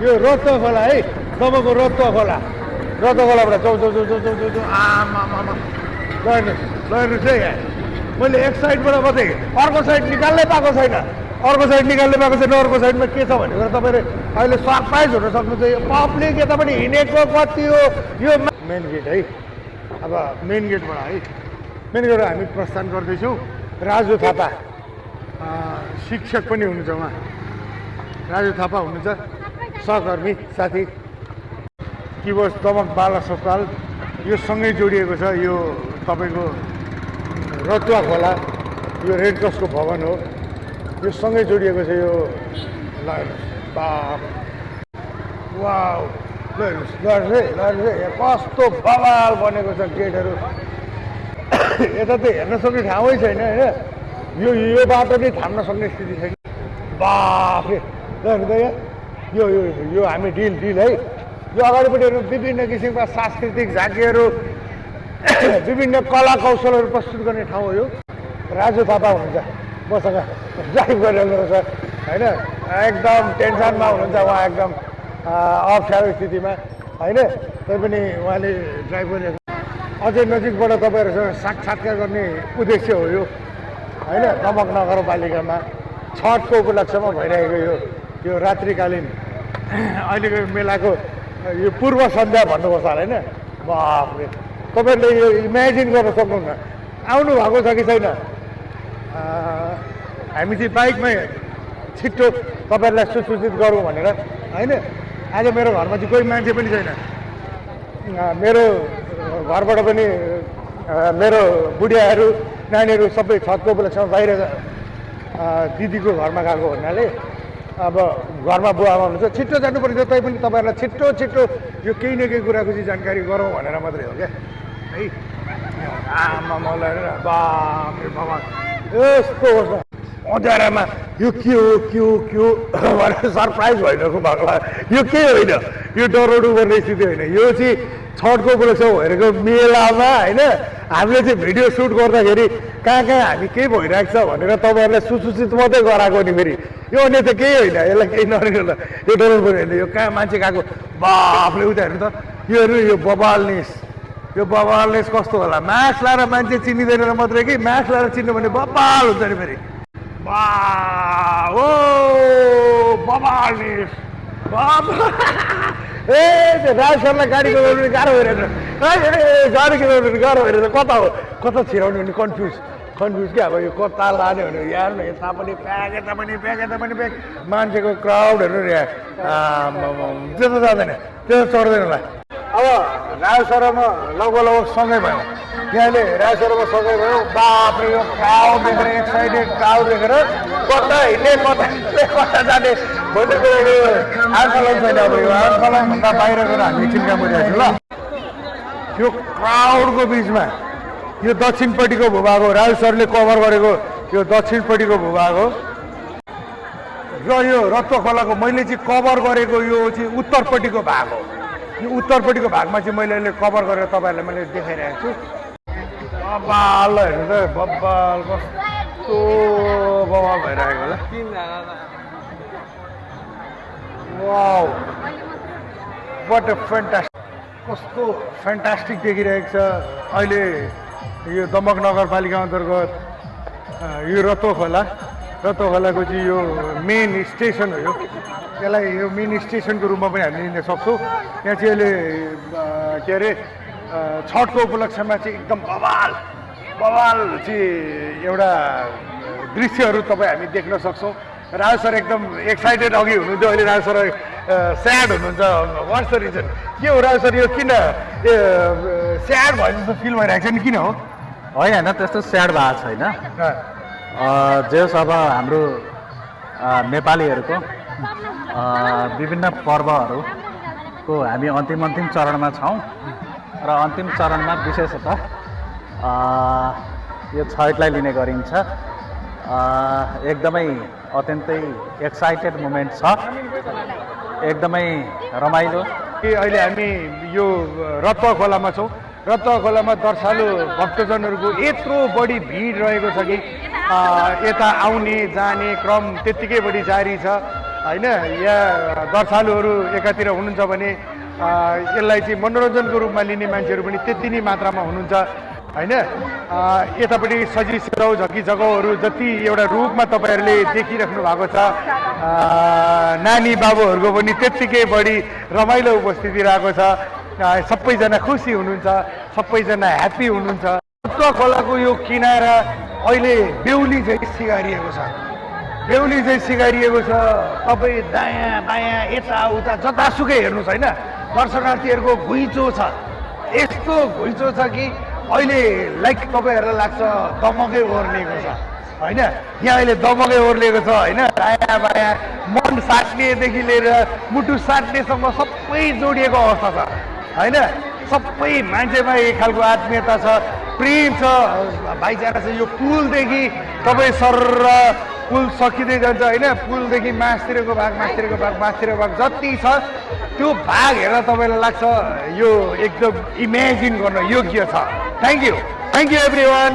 यो रत्न खोला है तपाईँको रत्न खोलाबाट जाउँ आमा ल हेर्नुहोस् है यहाँ मैले एक साइडबाट मात्रै अर्को साइड निकाल्नै पाएको छैन अर्को साइडमा के छ भनेर तपाईँले अहिले सरप्राइज हुन सक्नुहुन्छ यो पब्लिक यतापट्टि हिँडेको कति हो यो मेन गेट है अब मेन गेटबाट हामी प्रस्थान गर्दैछौँ राजु थापा शिक्षक पनि हुनुहुन्छ उहाँ राजु थापा हुनुहुन्छ सहकर्मी साथी किबोर्ड दमक बाल अस्पताल यो सँगै जोडिएको छ यो तपाईँको रतुवा खोला यो रेड क्रसको भवन हो यो सँगै जोडिएको छ यो ल वाउ ल हेर्नुहोस् कस्तो बवाल बनेको छ गेटहरू यता त हेर्न सक्ने ठाउँै छैन होइन यो बाटो नै थाम्न सक्ने स्थिति छैन बाफरे ल हेर्नु त यो यो यो हामी डिल है यो अगाडिपट्टि विभिन्न किसिमका सांस्कृतिक झाँकीहरू विभिन्न कला कौशलहरू प्रस्तुत गर्ने ठाउँ हो यो राजु थापा हुनुहुन्छ मसँग ड्राइभ गरिरहनु रहेछ होइन एकदम टेन्सनमा हुनुहुन्छ उहाँ एकदम अप्ठ्यारो स्थितिमा होइन तैपनि उहाँले ड्राइभ गरिरहेको अझै नजिकबाट तपाईँहरूसँग साक्षात्कार गर्ने उद्देश्य हो यो होइन दमक नगरपालिकामा छठको उपलक्ष्यमा भइरहेको यो रात्रिकालीन अहिलेको मेलाको यो पूर्व सन्ध्या भन्नुपर्छ होला होइन बाफरे तपाईँहरूले यो इमेजिन गर्न सक्नुहुन्न आउनु भएको छ कि छैन हामी चाहिँ बाइकमै छिट्टो तपाईँहरूलाई सुसूचित गरौँ भनेर होइन आज मेरो घरमा चाहिँ कोही मान्छे पनि छैन मेरो घरबाट पनि मेरो बुढियाहरू नानीहरू सबै छठको उपलक्ष्यमा बाहिर दिदीको घरमा गएको हुनाले अब घरमा बुवा आमा हुनुहुन्छ छिट्टो जानुपर्छ तैपनि तपाईँहरूलाई छिट्टो यो केही न केही कुराको चाहिँ जानकारी गरौँ भनेर मात्रै हो क्या है आमा मलाई बाबा यस्तो होस् न अँध्यारामा यो के हो भनेर सरप्राइज भइरहेको भएको यो केही होइन यो डरौडु गर्ने स्थिति होइन यो चाहिँ छठको उपलक्ष्य भइरहेको मेलामा होइन हामीले चाहिँ भिडियो सुट गर्दाखेरि कहाँ हामी केही भइरहेको छ भनेर तपाईँहरूलाई सुसूचित मात्रै गराएको नि फेरि यो अन्य त केही होइन यसलाई केही नरिनु ल यो डराउनु पर्यो होइन यो कहाँ मान्छे गएको बाफले उता हेर्नु त यो हेर्नु यो बबालनेस कस्तो होला मास्क लाएर मान्छे चिनिँदैन मात्रै कि मास्क लाएर चिन्नु भने बबाल हुन्छ नि फेरि बा ओ बबालनेस ए त्यो राज सरलाई गाडी कुदाउनु गाह्रो भइरहेछ गाडी कुदाउनु गाह्रो भइरहेछ कता छिराउनु भने कन्फ्युज क्या अब यो कता लाने भने यहाँ यता पनि प्याक यता पनि प्याक मान्छेको क्राउड हेर्नु नि यहाँ त्यो त जाँदैन त्यो त चढ्दैन होला अब राज सरमा लगभग सँगै भयो यहाँले राज सरमा सँगै भयो बाफ्रे यो क्राउड देखेर एक्साइटेड क्राउड देखेर कता हिँड्ने कता जाने भन्ने कुराको आन्दोलन छैन अब यो आन्दोलनभन्दा बाहिर गएर हामी एकछिन काम गरिरहेको छौँ ल यो क्राउडको बिचमा यो दक्षिणपट्टिको भूभाग हो राज सरले कभर गरेको यो दक्षिणपट्टिको भूभाग हो र यो रत्न खोलाको मैले चाहिँ कभर गरेको यो चाहिँ उत्तरपट्टिको भाग हो यो उत्तरपट्टिको भागमा चाहिँ मैले अहिले कभर गरेर तपाईँहरूलाई मैले देखाइरहेको छु बब्बाल हेर्नु त बब्बाल कस्तो बवाल भइरहेको होला वाउ वाट अ फ्यान्टास्टिक कस्तो फ्यान्टास्टिक देखिरहेको छ अहिले यो दमक नगरपालिका अन्तर्गत यो रत्न खोलाको चाहिँ यो मेन स्टेसन हो यसलाई यो मेन स्टेसनको रूपमा पनि हामीले लिन सक्छौँ यहाँ चाहिँ अहिले के अरे छठको उपलक्ष्यमा चाहिँ एकदम बवाल चाहिँ एउटा दृश्यहरू तपाईँ हामी देख्न सक्छौँ राज सर एकदम एक्साइटेड अघि हुनुहुन्थ्यो अहिले राज सर स्याड हुनुहुन्छ वाट्स द रिजन के हो राज सर यो किन स्याड भयो जस्तो फिल भइरहेको छ नि किन हो होइन त्यस्तो स्याड भएको छैन जे होस् अब हाम्रो नेपालीहरूको विभिन्न पर्वहरूको हामी अन्तिम चरणमा छौँ र अन्तिम चरणमा विशेषतः यो छठलाई लिने गरिन्छ एकदमै अत्यन्तै एक्साइटेड मोमेन्ट छ एकदमै रमाइलो अहिले हामी यो रत्न खोलामा छौँ रत्न खोलामा दर्शालु भक्तजनहरूको यत्रो बढी भिड रहेको छ कि यता आउने जाने क्रम त्यत्तिकै बढी जारी छ होइन यहाँ दर्शालुहरू एकातिर हुनुहुन्छ भने यसलाई चाहिँ मनोरञ्जनको रूपमा लिने मान्छेहरू पनि त्यति नै मात्रामा हुनुहुन्छ होइन। यतापट्टि सजी सिराउ झकी जगाउहरू जति एउटा रूपमा तपाईँहरूले देखिराख्नु भएको छ, नानी बाबुहरूको पनि त्यत्तिकै बढी रमाइलो उपस्थिति रहेको छ। सबैजना खुसी हुनुहुन्छ, सबैजना ह्याप्पी हुनुहुन्छ। रत्न खोलाको यो किनारा अहिले बेहुली चाहिँ सिगारिएको छ, बेहुली चाहिँ सिगारिएको छ। तपाईँ दायाँ बायाँ यताउता जतासुकै हेर्नुहोस् होइन, दर्शनार्थीहरूको घुइँचो छ, यस्तो घुइँचो छ कि अहिले लाइक तपाईँहरूलाई लाग्छ दमकै ओर्लिएको छ होइन। यहाँ अहिले दमकै ओर्लिएको छ होइन। दायाँ बायाँ मन साट्नेदेखि लिएर मुटु साट्नेसम्म सबै जोडिएको अवस्था छ होइन। सबै मान्छेमा एक खालको आत्मीयता छ, प्रेम छ, भाइचारा छ। यो पुलदेखि तपाईँ सर पुल सकिँदै जान्छ होइन, पुलदेखि मासतिरको भाग मासतिरको भाग मासतिरको भाग जति छ त्यो भाग हेर्दा तपाईँलाई लाग्छ यो एकदम इमेजिन गर्न योग्य छ। Thank you every one.